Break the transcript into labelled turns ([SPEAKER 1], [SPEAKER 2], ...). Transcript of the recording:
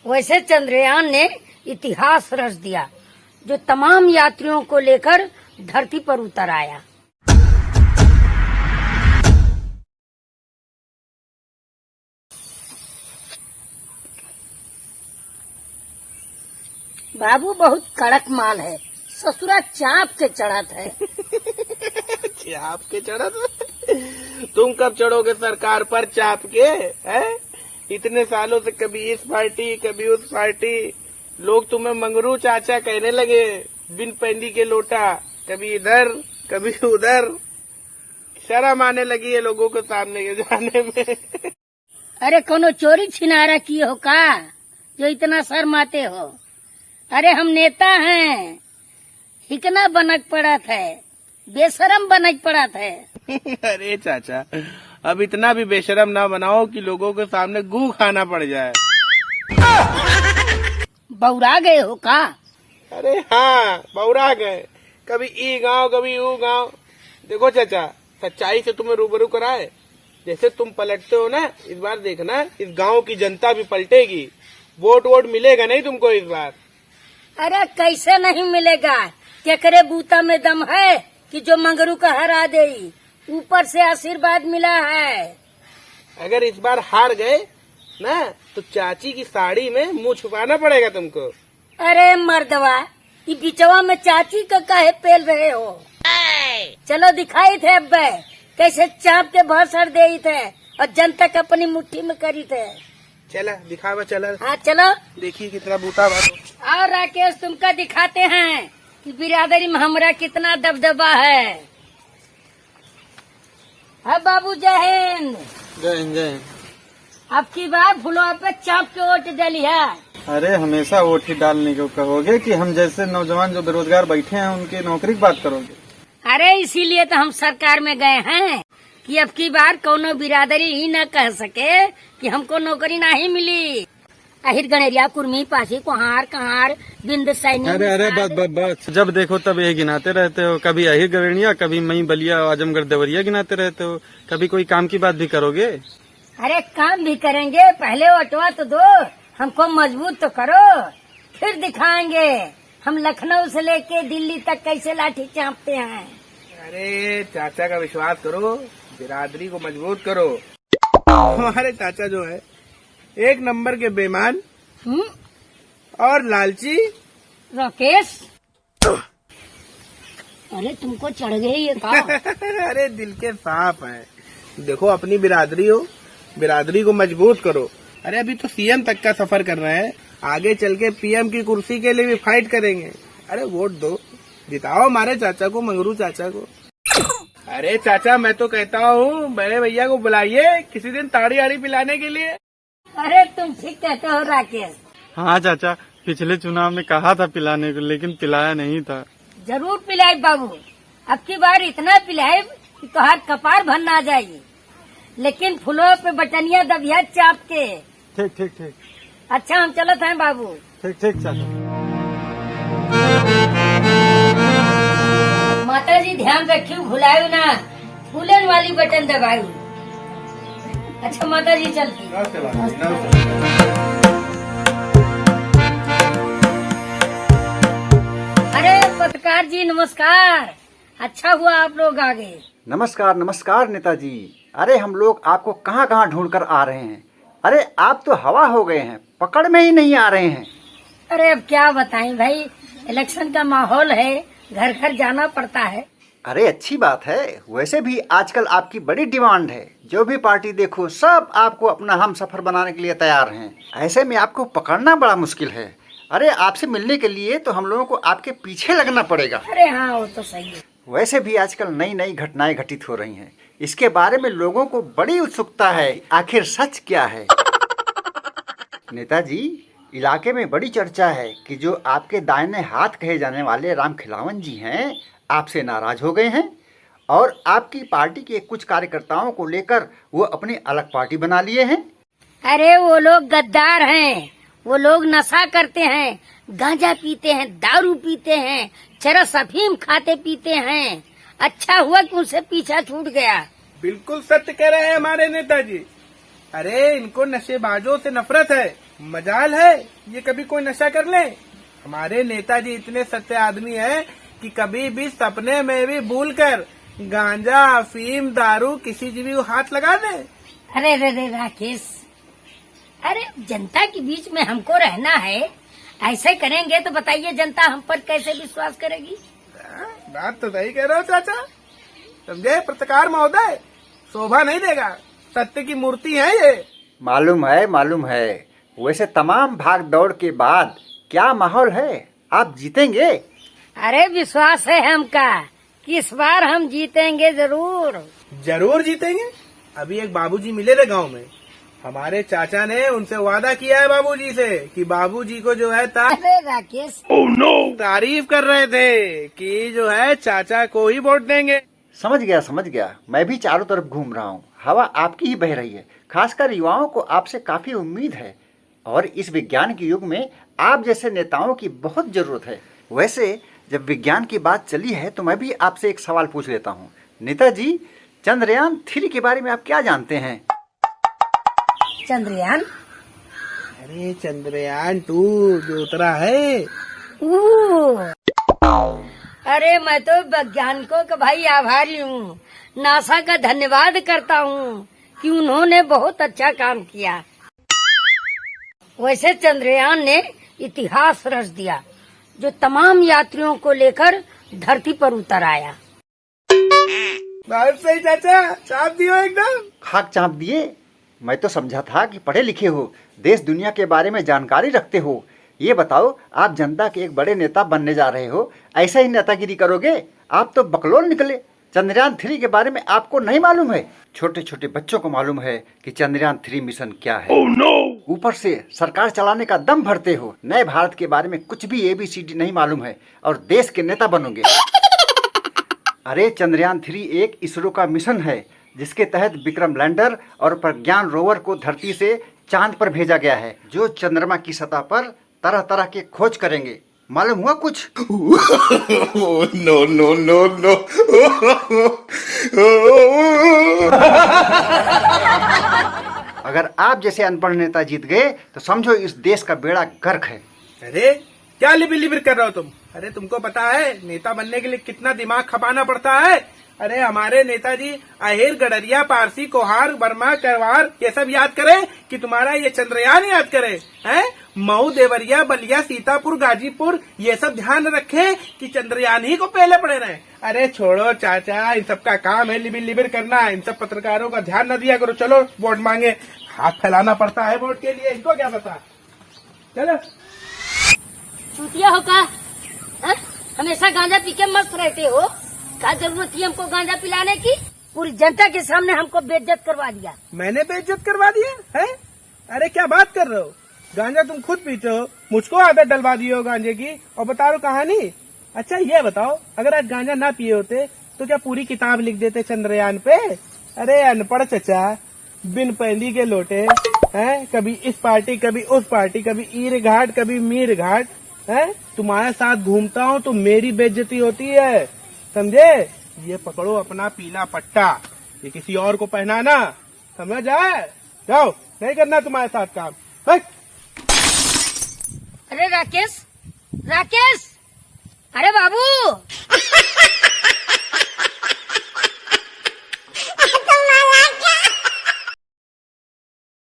[SPEAKER 1] वैसे चंद्रयान ने इतिहास रच दिया, जो तमाम यात्रियों को लेकर धरती पर उतर आया। बाबू बहुत कड़क माल है, ससुरा चाप के चढ़त है।
[SPEAKER 2] चाप के चढ़त? तुम कब चढ़ोगे सरकार पर चाप के? हैं? इतने सालों से कभी इस पार्टी कभी उस पार्टी, लोग तुम्हें मंगरू चाचा कहने लगे, बिन पैंदी के लोटा, कभी इधर कभी उधर। शर्म आने लगी है लोगों को सामने के जाने में।
[SPEAKER 1] अरे कोनो चोरी छिनारा की हो का, जो इतना शर्माते हो? अरे हम नेता हैं, हिकना बनक पड़ा था, बेशरम बनक पड़ा था।
[SPEAKER 2] अरे चाचा, अब इतना भी बेशरम ना बनाओ कि लोगों के सामने गू खाना पड़ जाए।
[SPEAKER 1] बौरा गए हो का?
[SPEAKER 2] अरे हाँ, बौरा गए, कभी ई गांव कभी ऊ गांव। देखो चाचा, सच्चाई से तुम्हें रूबरू कराए, जैसे तुम पलटते हो ना, इस बार देखना इस गांव की जनता भी पलटेगी। वोट मिलेगा नहीं तुमको इस बार।
[SPEAKER 1] अरे कैसे नहीं मिलेगा? केकरे बूता में दम है कि जो मंगरू का हरा दे, ऊपर से आशीर्वाद मिला है।
[SPEAKER 2] अगर इस बार हार गए ना, तो चाची की साड़ी में मुंह छुपाना पड़ेगा तुमको।
[SPEAKER 1] अरे मर्दवा, ये बिचवा में चाची का काहे पेल रहे हो? चलो दिखाई थे अब कैसे चाप के भरसर दे थे और जनता को अपनी मुट्ठी में करी थे।
[SPEAKER 2] चला दिखावा, चला।
[SPEAKER 1] हाँ चलो,
[SPEAKER 2] देखिए कितना बूता बात।
[SPEAKER 1] और राकेश तुमका दिखाते हैं कि बिरादरी में हमारा कितना दबदबा है। हाँ बाबू, जय हिंद।
[SPEAKER 3] जय हिंद, जय हिंद।
[SPEAKER 1] अब की बार फुलवा पे चाप के वोट डाली है।
[SPEAKER 3] अरे हमेशा वोट ही डालने को कहोगे कि हम जैसे नौजवान जो बेरोजगार बैठे हैं उनकी नौकरी की बात करोगे?
[SPEAKER 1] अरे इसीलिए तो हम सरकार में गए हैं कि अब की बार कोनो बिरादरी ही न कह सके कि हमको नौकरी नहीं मिली। अहिर गणेरिया कुर्मी पासी कुहार कहार बिंद सैनी।
[SPEAKER 3] अरे बस जब देखो तब यही गिनाते रहते हो, कभी अहिर गणेरिया, कभी मई बलिया आजमगढ़ देवरिया गिनाते रहते हो। कभी कोई काम की बात भी करोगे?
[SPEAKER 1] अरे काम भी करेंगे, पहले वोटवा तो दो, हमको मजबूत तो करो, फिर दिखाएंगे हम लखनऊ से लेके दिल्ली तक कैसे लाठी चापते हैं।
[SPEAKER 2] अरे चाचा का विश्वास करो, बिरादरी को मजबूत करो। हमारे चाचा जो है एक नंबर के बेईमान और लालची।
[SPEAKER 1] राकेश, अरे तुमको चढ़ गई ये का?
[SPEAKER 2] अरे दिल के साफ है। देखो अपनी बिरादरी हो, बिरादरी को मजबूत करो। अरे अभी तो सीएम तक का सफर कर रहे हैं, आगे चल के पीएम की कुर्सी के लिए भी फाइट करेंगे। अरे वोट दो, जिताओ हमारे चाचा को, मंगरू चाचा को। अरे चाचा, मैं तो कहता हूँ बड़े भैया को बुलाइए किसी दिन ताड़ी आड़ी पिलाने के लिए।
[SPEAKER 1] अरे तुम ठीक कहते हो राकेश।
[SPEAKER 3] हाँ चाचा, पिछले चुनाव में कहा था पिलाने को, लेकिन पिलाया नहीं था।
[SPEAKER 1] जरूर पिलाए बाबू, अब की बार इतना पिलाए कि तोहार कपार भर ना जाएगी, लेकिन फूलों पे बटनिया दबिया चाप के।
[SPEAKER 3] ठीक ठीक ठीक।
[SPEAKER 1] अच्छा हम चलत हैं बाबू।
[SPEAKER 3] ठीक ठीक चाचा।
[SPEAKER 1] माता जी ध्यान रखियो, भुलायो ना, फूलन वाली बटन दबाई। अच्छा माता जी चलती। अरे पत्रकार जी नमस्कार, अच्छा हुआ आप लोग आ गए।
[SPEAKER 4] नमस्कार नमस्कार नेताजी। अरे हम लोग आपको कहाँ कहाँ ढूंढ कर आ रहे हैं। अरे आप तो हवा हो गए हैं, पकड़ में ही नहीं आ रहे हैं।
[SPEAKER 1] अरे अब क्या बताएं भाई, इलेक्शन का माहौल है, घर घर जाना पड़ता है।
[SPEAKER 4] अरे अच्छी बात है, वैसे भी आजकल आपकी बड़ी डिमांड है, जो भी पार्टी देखो सब आपको अपना हम सफर बनाने के लिए तैयार हैं। ऐसे में आपको पकड़ना बड़ा मुश्किल है। अरे आपसे मिलने के लिए तो हम लोगों को आपके पीछे लगना पड़ेगा।
[SPEAKER 1] अरे हाँ वो तो सही है।
[SPEAKER 4] वैसे भी आजकल नई नई घटनाएं घटित हो रही हैं, इसके बारे में लोगों को बड़ी उत्सुकता है, आखिर सच क्या है। नेताजी, इलाके में बड़ी चर्चा है कि जो आपके दाहिने हाथ कहे जाने वाले राम खिलावन जी हैं, आपसे नाराज हो गए हैं और आपकी पार्टी के कुछ कार्यकर्ताओं को लेकर वो अपनी अलग पार्टी बना लिए हैं।
[SPEAKER 1] अरे वो लोग गद्दार हैं, वो लोग नशा करते हैं, गांजा पीते हैं, दारू पीते हैं, चरस अफीम खाते पीते हैं। अच्छा हुआ कि उनसे पीछा छूट गया।
[SPEAKER 2] बिल्कुल सत्य कह रहे हैं हमारे नेताजी। अरे इनको नशेबाजों से नफरत है, मजाल है ये कभी कोई नशा कर ले। हमारे नेताजी इतने सच्चे आदमी हैं कि कभी भी सपने में भी भूल कर गांजा अफीम दारू किसी चीज भी हाथ लगा दे।
[SPEAKER 1] अरे रे रे राकेश, अरे जनता के बीच में हमको रहना है, ऐसे करेंगे तो बताइए जनता हम पर कैसे विश्वास करेगी।
[SPEAKER 2] बात तो सही कह रहे हो चाचा, समझे पत्रकार महोदय, शोभा नहीं देगा, सत्य की मूर्ति है ये।
[SPEAKER 4] मालूम है। वैसे तमाम भाग दौड़ के बाद क्या माहौल है, आप जीतेंगे?
[SPEAKER 1] अरे विश्वास है हमका कि इस बार हम जीतेंगे जरूर।
[SPEAKER 2] जरूर जीतेंगे। अभी एक बाबूजी मिले थे गांव में, हमारे चाचा ने उनसे वादा किया है बाबूजी से कि बाबूजी को जो है
[SPEAKER 1] अरे राकेश,
[SPEAKER 2] तारीफ कर रहे थे कि जो है चाचा को ही वोट देंगे।
[SPEAKER 4] समझ गया। मैं भी चारों तरफ घूम रहा हूँ, हवा आपकी ही बह रही है। खासकर युवाओं को आपसे काफी उम्मीद है और इस विज्ञान के युग में आप जैसे नेताओं की बहुत जरूरत है। वैसे जब विज्ञान की बात चली है तो मैं भी आपसे एक सवाल पूछ लेता हूँ। नेताजी, चंद्रयान 3 के बारे में आप क्या जानते हैं?
[SPEAKER 1] चंद्रयान?
[SPEAKER 2] अरे चंद्रयान 2 जो उतरा है।
[SPEAKER 1] अरे मैं तो वैज्ञानिकों का भाई आभारी हूँ, नासा का धन्यवाद करता हूँ कि उन्होंने बहुत अच्छा काम किया। वैसे चंद्रयान ने इतिहास रच दिया, जो तमाम यात्रियों को लेकर धरती पर उतर आया।
[SPEAKER 2] बहुत सही चाचा, चाप दियो एकदम।
[SPEAKER 4] खाक चाप दिए। मैं तो समझा था कि पढ़े लिखे हो, देश दुनिया के बारे में जानकारी रखते हो। ये बताओ, आप जनता के एक बड़े नेता बनने जा रहे हो, ऐसा ही नेतागिरी करोगे? आप तो बकलोल निकले। चंद्रयान 3 के बारे में आपको नहीं मालूम है? छोटे छोटे बच्चों को मालूम है कि चंद्रयान 3 मिशन क्या है। ऊपर से सरकार चलाने का दम भरते हो। नए भारत के बारे में कुछ भी ABCD नहीं मालूम है और देश के नेता बनोगे। अरे चंद्रयान 3 एक इसरो का मिशन है जिसके तहत विक्रम लैंडर और प्रज्ञान रोवर को धरती से चांद पर भेजा गया है, जो चंद्रमा की सतह पर तरह तरह के खोज करेंगे। मालूम हुआ कुछ? नो। अगर आप जैसे अनपढ़ नेता जीत गए तो समझो इस देश का बेड़ा गर्क है।
[SPEAKER 2] अरे क्या लिबिर लिबिर कर रहे हो तुम? अरे तुमको पता है नेता बनने के लिए कितना दिमाग खपाना पड़ता है? अरे हमारे नेताजी अहिर, गडरिया, पारसी, कोहार, बर्मा, करवार ये सब याद करें कि तुम्हारा ये चंद्रयान याद करे हैं? मऊ, देवरिया, बलिया, सीतापुर, गाजीपुर ये सब ध्यान रखें कि चंद्रयान ही को पहले पड़े रहे। अरे छोड़ो चाचा, इन सबका काम है लिबिर लिबिर करना। इन सब पत्रकारों का ध्यान न दिया करो। चलो वोट मांगे, हाथ फैलाना पड़ता है वोट के लिए, इनको क्या पता। चलो
[SPEAKER 1] चूतिया हो का? हमेशा गांजा पी के मस्त रहते हो, क्या जरूरत थी हमको गांजा पिलाने की? पूरी जनता के सामने हमको बेइज्जत करवा दिया।
[SPEAKER 2] मैंने बेइज्जत करवा दिया है? अरे क्या बात कर रहे हो? गांजा तुम खुद पीते हो, मुझको आदत डलवा दी हो गांजे की। और बता रहा कहानी। अच्छा ये बताओ, अगर आज गांजा ना पिए होते तो क्या पूरी किताब लिख देते चंद्रयान पे? अरे अनपढ़ चचा, बिन पैंदी के लोटे हैं, कभी इस पार्टी कभी उस पार्टी, कभी ईर घाट कभी मीर घाट है। तुम्हारे साथ घूमता हूँ तो मेरी बेइज्जती होती है, समझे? ये पकड़ो अपना पीला पट्टा, ये किसी और को पहनाना, समझ आए? जाओ, नहीं करना तुम्हारे साथ काम।
[SPEAKER 1] अरे राकेश, अरे बाबू,